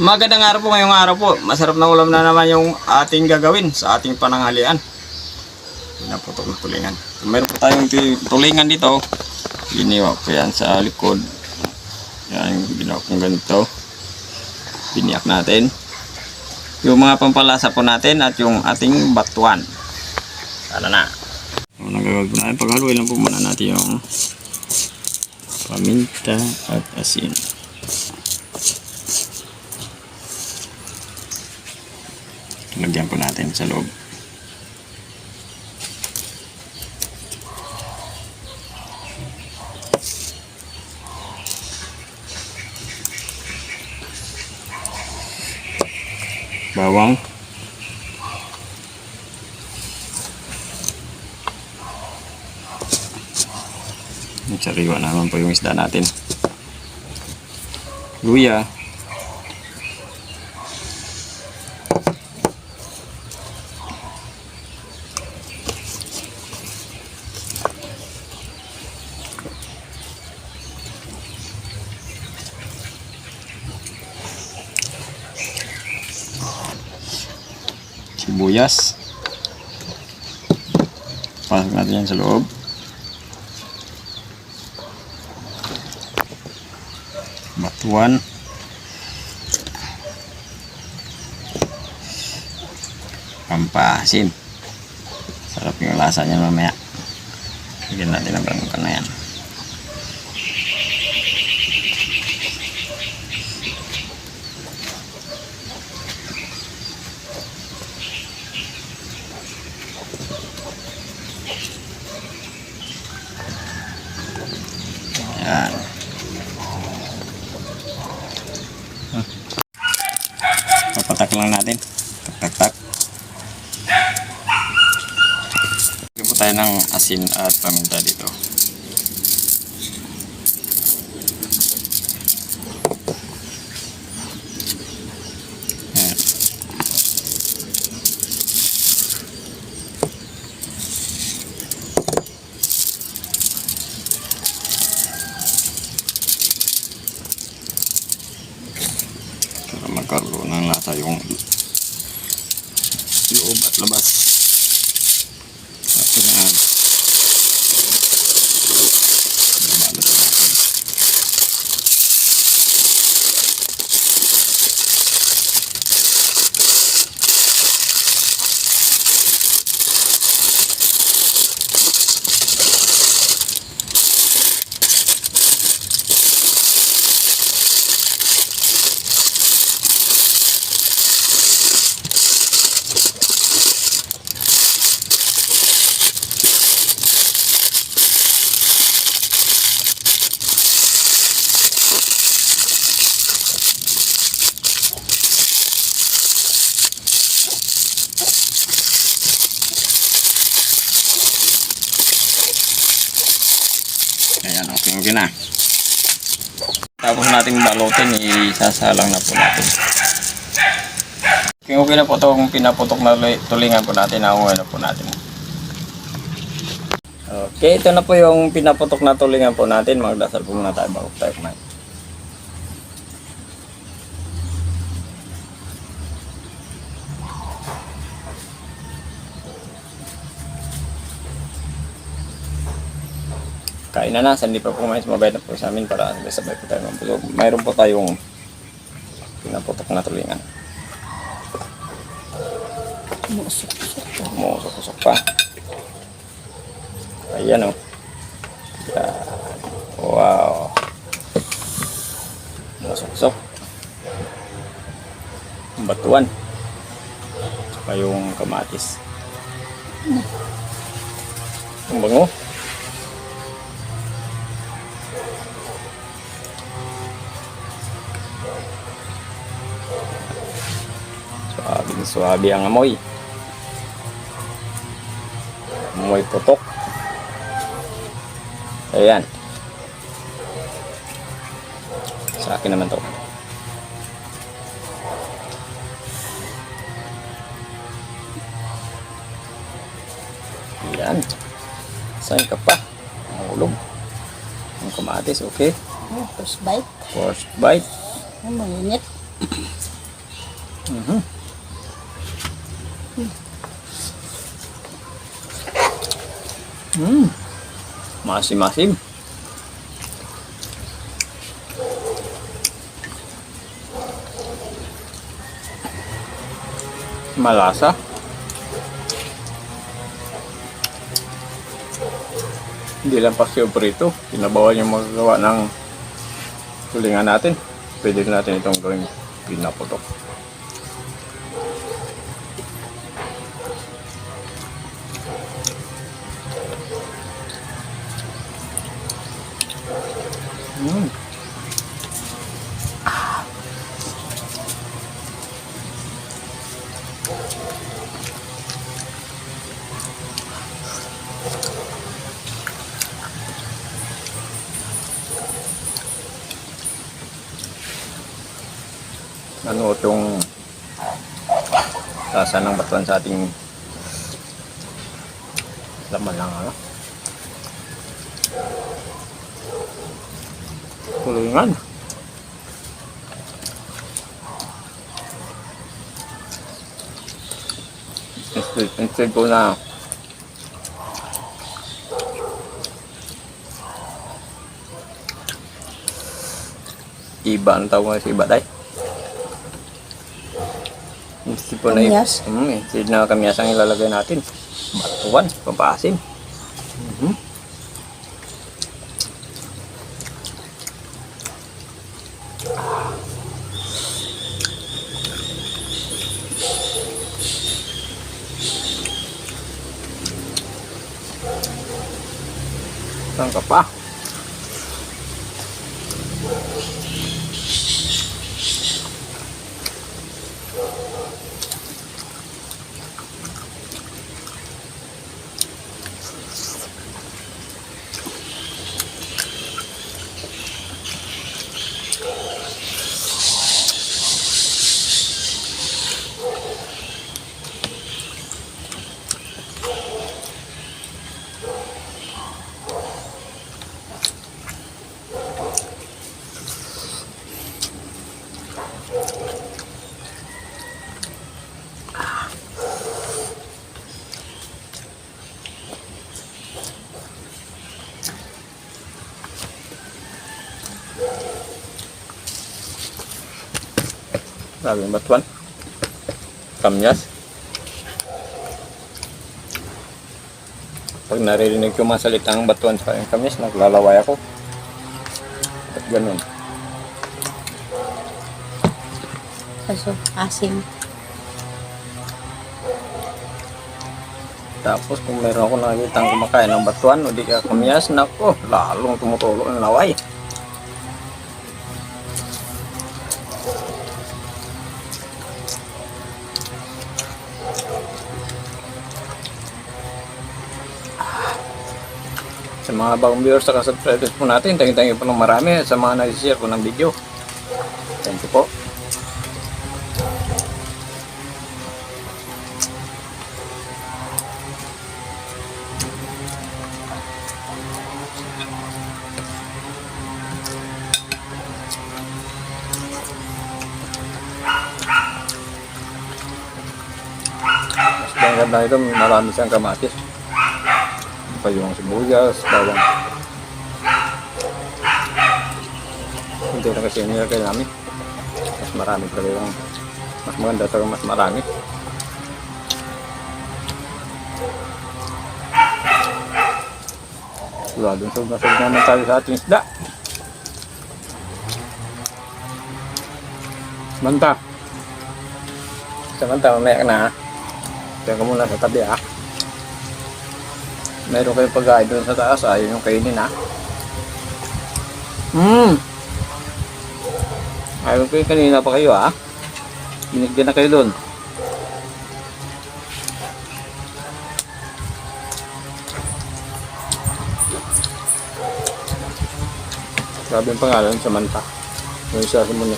Magandang araw po ngayong araw po. Masarap na ulam na naman yung ating gagawin sa ating pananghalian. Pinaputok na tulingan. Meron po tayong tulingan dito. Iniwa ko yan sa likod. Yan yung ginawa kong ganito. Biniyak natin. Yung mga pampalasa po natin at yung ating batuan. Sana na. Unang gagawin po natin. Paghaluin lang po muna natin yung paminta at asin. Lagyan po natin sa loob. Bawang. Sariwa naman po yung isda natin. Luya. Sibuyas. Pasok natin yan sa loob. Batuan. Pampasin. Sarap yung lasa niya mamaya. Bigyan natin ng bangka na yan. Yan. Papatak lang natin. Tak. Lagyan po tayo ng asin at paminta dito. Yan. Para magkaroon ng lasa yung loob at labas. Tapos na balot natin. Ayan, okay na. Tapos nating balutin, isasalang na po natin. Okay na po ito kung pinaputok na tulingan po natin, nakuha na po natin. Okay, ito na po yung pinaputok na tulingan po natin. Magdasal po muna tayo bago tayo kumain. Kain na na, hindi pa po may sumabay na po sa amin para sabay po tayo mabulog. Mayroon po tayong pinaputok na tulingan. Musok-musok pa. Ayan o. Yan. Wow. Musok-musok. Batuan. Saka yung kamatis. Ang bango. Suwabe ang amoy. Amoy putok. Ayan. Sa akin naman to. Ayan. Saan ka pa? Mahulog. Ang kamatis, okay. First bite. First bite. Ang mainit. Mhm. Masim-masim. Malasa. Hindi lang pasyo prito. Pinabawan yung magagawa ng tulingan natin. Pwede natin itong gawing pinaputok. Ano itong lasa ng batuan sa ating laman lang, ano? Tulingan. Instead ko na iba, ang tawag sa iba, day? Instead po na Kamyas? instead na kamyas ang ilalagay natin. Batuan, pampasim. Saan ka pa? Grabe yung batuan. Kamyas. Pag naririnig ko masalita ang batuan sa yung kamyas, naglalaway ako. At ganun. Kaso, asim. Tapos kung meron ako nakikita ang kumakain ng batuan o di ka kamyas, nako, lalong tumutulo ang laway. Sa mga bagong viewers at subscribers po natin, thank you po ng marami sa mga nag-share ko ng video. Thank you po. Mas ganda ito, marami siyang kamatis. Pa yung sibuyas, bawang. Hindi na kasi yung nilagay namin. Mas marami talaga yung mas maganda talaga mas marami. Lalong sobrang naman tayo sa ating isda. Manta. Samanta, mamaya ka na ha. Diyan ka muna sa tabi ha. Meron kayong pagkain doon sa taas, ayaw yung kainin ha. Ayaw kayo kanina pa kayo ha. Binigyan na kayo doon. Grabe yung pangalan, Samantha. Yung isa sa muna.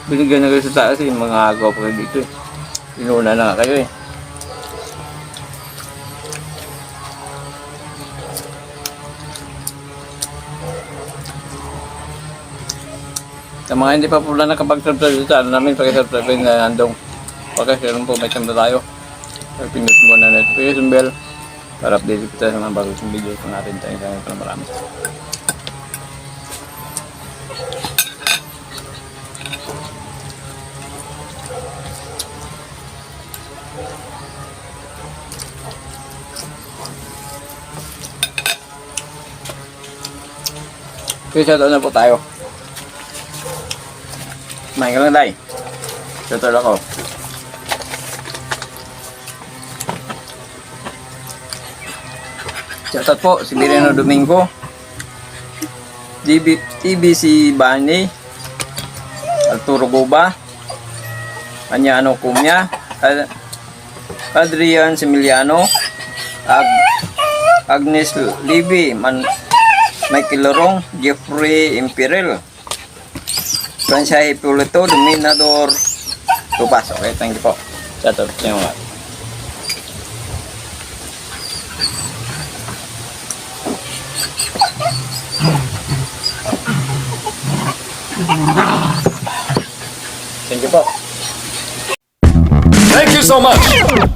Binigyan na kayo sa taas eh, mga agaw pa kayo dito eh. Inuna na nga kayo eh. Sa mga hindi pa po na nakapag-subscribe sa ano namin, pag-subscribe na nandong pagkashare po, may time na tayo. Pag-pindot mo na notification bell para update po tayo sa mga bagong video po natin. Thank you marami. Okay, shoutout na po tayo. Kumain ka lang, Day. Shoutout ako. Shoutout po si Bireno Domingo, TBC Bani, Arturo Goba, Anyano Cumia, Adrian Similiano, Agnes Libby, Michael Lorong, Jeffrey Imperial, Francia Hipólito, Dominador Tupas. Okay, thank you po. Shoutout sa inyo mga. Thank you po. Thank you so much.